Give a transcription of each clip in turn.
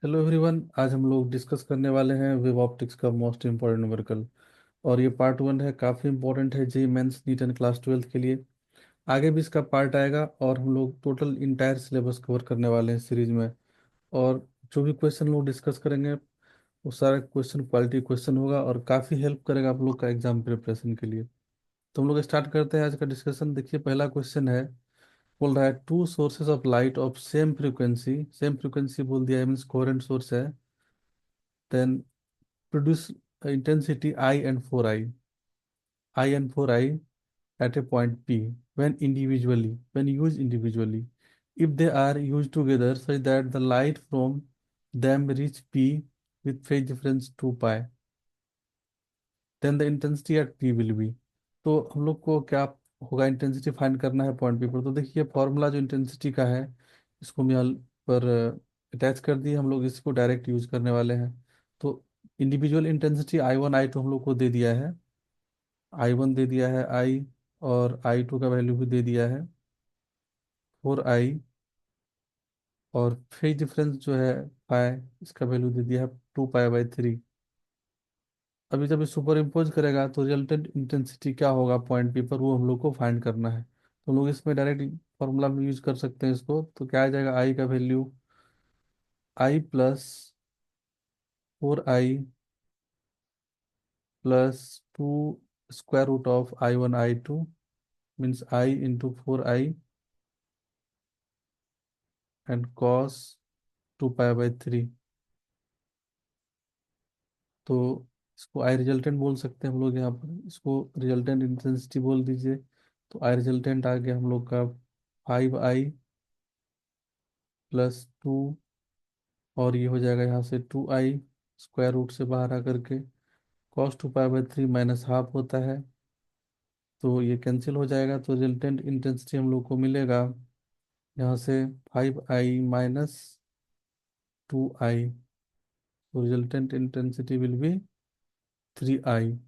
Hello everyone, आज हम लोग डिस्कस करने वाले हैं वेब ऑप्टिक्स का मोस्ट इम्पोर्टेंट न्यूमेरिकल। और ये पार्ट वन है, काफ़ी इंपॉर्टेंट है JEE Mains NEET and class twelfth के लिए। आगे भी इसका पार्ट आएगा और हम लोग टोटल इंटायर सिलेबस कवर करने वाले हैं सीरीज में। और जो भी क्वेश्चन लोग डिस्कस करेंगे वो सारा क्वेश्चन क्वालिटी क्वेश्चन होगा और काफ़ी हेल्प करेगा आप लोग का एग्जाम प्रिपरेशन के लिए। तो हम लोग स्टार्ट करते हैं आज का डिस्कशन। देखिए, पहला क्वेश्चन है, बोल रहा है two sources of light of same frequency बोल दिया है, मीन्स कोहेरेंट सोर्स है। Then produce intensity I and 4I at a point P when used individually. If they are used together such that the light from them reach P with phase difference 2 pi, then the intensity at P will be। तो हम लोग को क्या होगा, intensity find करना है point P पर। तो देखिए, फॉर्मूला जो इंटेंसिटी का है इसको हम यहाँ पर अटैच कर दिए, हम लोग इसको डायरेक्ट यूज करने वाले हैं। तो इंडिविजुअल इंटेंसिटी I1 I2 हम लोग को दे दिया है। I1 दे दिया है आई, और I2 का वैल्यू भी दे दिया है 4I। और फेज डिफरेंस जो है पाई, इसका वैल्यू दे दिया है 2 पाई बाई 3। अभी जब ये सुपर इम्पोज करेगा तो रिजल्टेंट इंटेंसिटी क्या होगा पॉइंट पी पर, वो हम लोग को फाइंड करना है। तो हम लोग इसमें डायरेक्ट फॉर्मूला में यूज कर सकते हैं इसको। तो क्या आ जाएगा, आई का value I + 4I + 2 square root of I1 I2 means I × 4I and cos 2 pi by 3। तो इसको आई रिजल्टेंट बोल सकते हैं हम लोग, यहाँ पर इसको रिजल्टेंट इंटेंसिटी बोल दीजिए। तो आई रिजल्टेंट आ गया हम लोग का 5I + 2, और ये हो जाएगा यहाँ से 2I स्क्वायर रूट से बाहर आकर के cos 2 pi by 3 minus half होता है। तो ये कैंसिल हो जाएगा, तो रिजल्टेंट इंटेंसिटी हम लोग को मिलेगा यहाँ से 5I - 2I। तो resultant intensity will be 3I।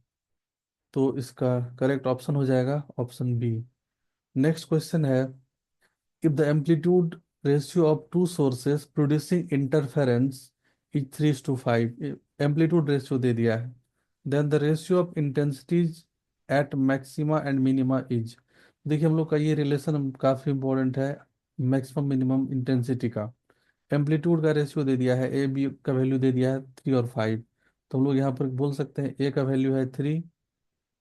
तो इसका करेक्ट ऑप्शन हो जाएगा ऑप्शन बी। नेक्स्ट क्वेश्चन है, if the amplitude ratio of two sources producing interference is 3:5, amplitude ratio दे दिया है, then the ratio of intensities at maxima and minima is। देखिए, हम लोग का ये रिलेशन काफी इंपॉर्टेंट है, मैक्सिमम मिनिमम इंटेंसिटी का। एम्पलीट्यूड का रेशियो दे दिया है, ए बी का वैल्यू दे दिया है 3 और 5। तो हम लोग यहाँ पर बोल सकते हैं ए का वैल्यू है 3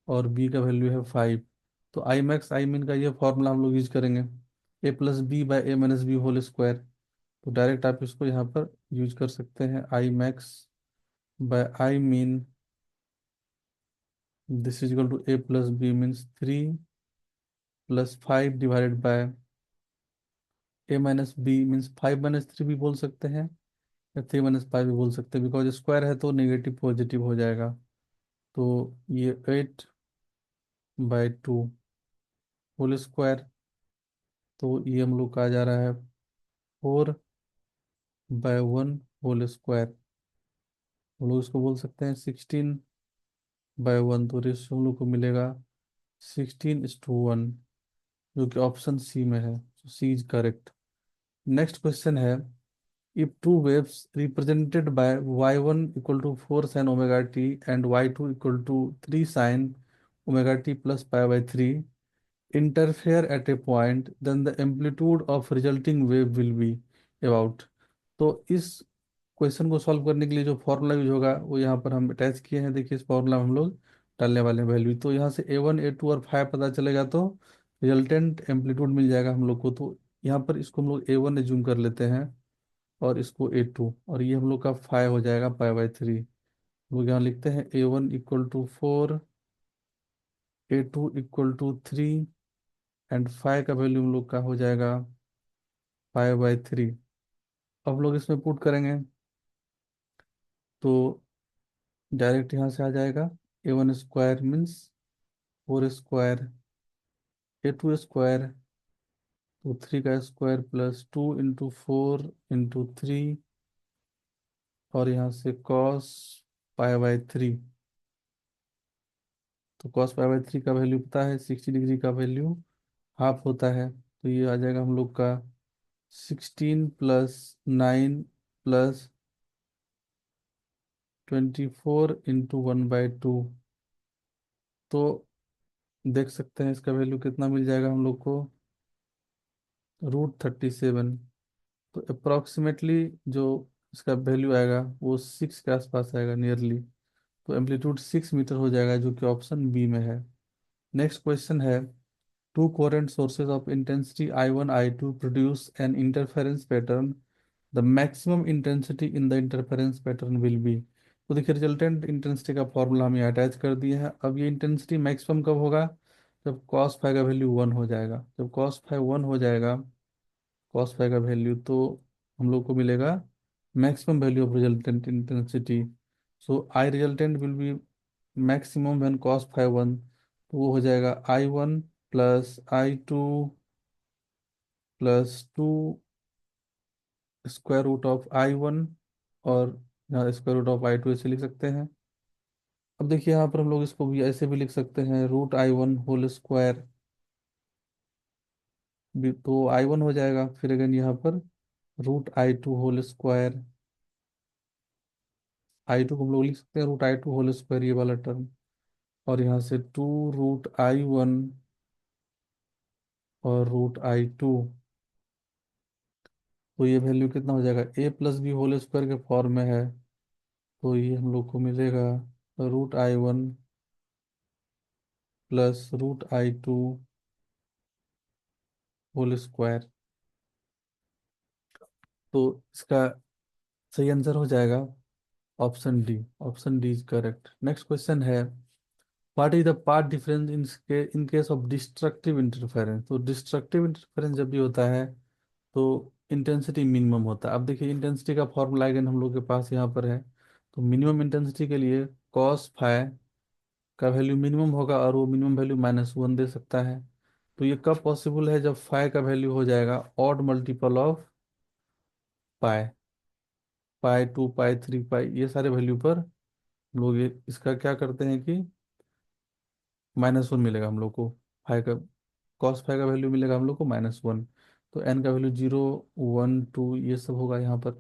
और बी का वैल्यू है 5। तो आई मैक्स आई मिन का ये फॉर्मूला हम लोग यूज करेंगे, A + B/A - B whole square. तो डायरेक्ट आप इसको यहाँ पर यूज कर सकते हैं, I max/I min, this is equal to A + B means 3 + 5 divided by A - B means 5 - 3 भी बोल सकते हैं, या 3 - 5 भी बोल सकते हैं, बिकॉज स्क्वायर है तो नेगेटिव पॉजिटिव हो जाएगा। तो ये 8/2 होल स्क्वायर। तो ये हम लोग का आ जा रहा है 4/1 होल स्क्वायर। हम लोग इसको बोल सकते हैं 16/1। तो रेशियो हम लोग को मिलेगा 16:1, जो कि ऑप्शन सी में है। सी इज करेक्ट। नेक्स्ट क्वेश्चन है, if two waves represented by y1 = 4 sin omega t and y2 = 3 sin omega t plus pi by 3 interfere at a point, then the amplitude of resulting wave will be about। तो इस question को solve करने के लिए जो formula use होगा वो यहाँ पर हम अटैच किए हैं। देखिए, इस फॉर्मूला में हम लोग डालने वाले हैं वैल्यू। तो यहाँ से A1 A2 और 5 पता चलेगा तो रिजल्टेंट एम्पलीट्यूड मिल जाएगा हम लोग को। तो यहाँ पर इसको हम लोग A1 एज्यूम कर लेते हैं और इसको A2, और ये हम लोग का 5 हो जाएगा पाई बाई 3। लोग यहाँ लिखते हैं A1 = 4, A2 = 3 एंड 5 का वैल्यू हम लोग का हो जाएगा पाई बाई 3। अब लोग इसमें पुट करेंगे तो डायरेक्ट यहाँ से आ जाएगा A1 square means 4 square, A2 square तो 3 का स्क्वायर प्लस 2 × 4 × 3, और यहाँ से कॉस पाई बाई 3। तो कॉस पाई बाई 3 का वैल्यू पता है, 60 डिग्री का वैल्यू हाफ होता है। तो ये आ जाएगा हम लोग का 16 + 9 + 24 × 1/2, तो देख सकते हैं इसका वैल्यू कितना मिल जाएगा हम लोग को, √37। तो अप्रोक्सीमेटली जो इसका वैल्यू आएगा वो 6 के आसपास आएगा नियरली। तो एम्पलीट्यूड 6 मीटर हो जाएगा, जो कि ऑप्शन बी में है। नेक्स्ट क्वेश्चन है, two coherent sources of intensity I1 I2 produce an interference pattern, the maximum intensity in the interference pattern will be. तो देखिए रिजल्टेंट इंटेंसिटी का फॉर्मूला हम यहाँ अटैच कर दिए हैं। अब ये इंटेंसिटी मैक्सिमम कब होगा, जब कॉस फाई का वैल्यू 1 हो जाएगा। जब कॉस फाई 1 हो जाएगा, कॉस फाई का वैल्यू, तो हम लोग को मिलेगा maximum value of resultant intensity. So I resultant will be maximum when cos phi 1, तो वो हो जाएगा I1 plus I2 plus 2 √(I1), और यहाँ √(I2) ऐसे लिख सकते हैं। अब देखिए यहाँ पर हम लोग इसको भी ऐसे भी लिख सकते हैं, √I1 होल स्क्वायर भी, तो I1 हो जाएगा। फिर अगेन यहाँ पर √I2 होल स्क्वायर, I2 को हम लोग लिख सकते हैं √I2 होल स्क्वायर, ये वाला टर्म। और यहाँ से 2 √I1 और √I2, तो ये वैल्यू कितना हो जाएगा, A+B होल स्क्वायर के फॉर्म में है। तो ये हम लोग को मिलेगा √I1 plus √I2 whole square. तो इसका सही आंसर हो जाएगा option D. Option D is correct. Next question है, what is the path difference in case of destructive interference. तो डिस्ट्रक्टिव इंटरफेरेंस जब भी होता है तो इंटेंसिटी मिनिमम होता है। अब देखिए इंटेंसिटी का फॉर्मूला अगेन हम लोग के पास यहाँ पर है। तो मिनिमम इंटेंसिटी के लिए कॉस फाई का वैल्यू मिनिमम होगा, और वो मिनिमम वैल्यू -1 दे सकता है। तो ये कब पॉसिबल है, जब फाई का वैल्यू हो जाएगा ऑड मल्टीपल ऑफ पाई, पाई 2, पाई 3, ये सारे वैल्यू पर हम लोग ये इसका क्या करते हैं कि -1 मिलेगा हम लोग को। फाई का कॉस फाई का वैल्यू मिलेगा हम लोग को -1। तो एन का वैल्यू 0, 1, 2 ये सब होगा यहाँ पर।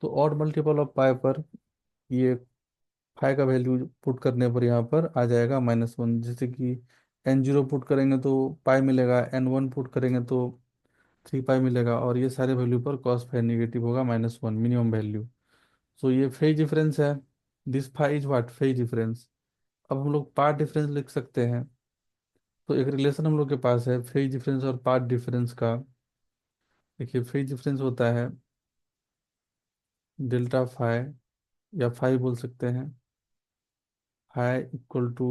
तो ऑड मल्टीपल ऑफ पाई पर ये फाई का वैल्यू पुट करने पर यहाँ पर आ जाएगा -1। जैसे कि n0 पुट करेंगे तो पाई मिलेगा, n1 पुट करेंगे तो 3 पाई मिलेगा, और ये सारे वैल्यू पर कॉस फाई निगेटिव होगा -1 मिनिमम वैल्यू। सो ये फेज डिफरेंस है। This phi is what, phase difference. अब हम लोग पार्ट डिफरेंस लिख सकते हैं। तो एक रिलेशन हम लोग के पास है फेज डिफरेंस और पार्ट डिफरेंस का। देखिए फेज डिफरेंस होता है डेल्टा फाई, या फाई बोल सकते हैं, फाई इक्वल टू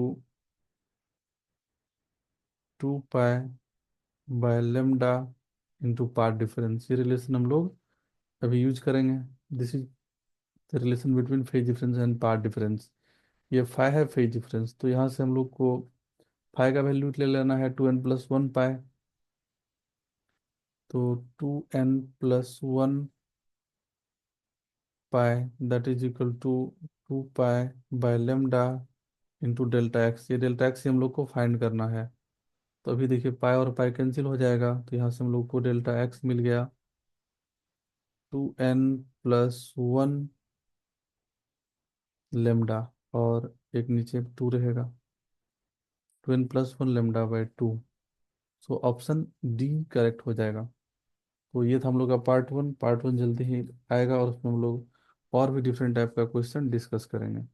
2 पाई/λ इंटू पार्ट डिफरेंस। ये रिलेशन हम लोग अभी यूज करेंगे। This is the relation between phase difference and path difference. ये फाई है फेज डिफरेंस, तो यहाँ से हम लोग को फाई का वैल्यू ले लेना है 2n+1 पाई। तो 2n+1 pi that is equal to 2 पाई/λ इंटू डेल्टा एक्स। ये डेल्टा एक्स हम लोग को फाइंड करना है। तो अभी देखिए पाई और पाई कैंसिल हो जाएगा, तो यहाँ से हम लोग को डेल्टा एक्स मिल गया 2n+1 लेमडा, और एक नीचे 2 रहेगा, 2n+1 लेमडा/2। सो ऑप्शन डी करेक्ट हो जाएगा। तो ये था हम लोग का पार्ट 1। पार्ट 1 जल्दी ही आएगा, और उसमें हम लोग और भी डिफरेंट टाइप का क्वेश्चन डिस्कस करेंगे।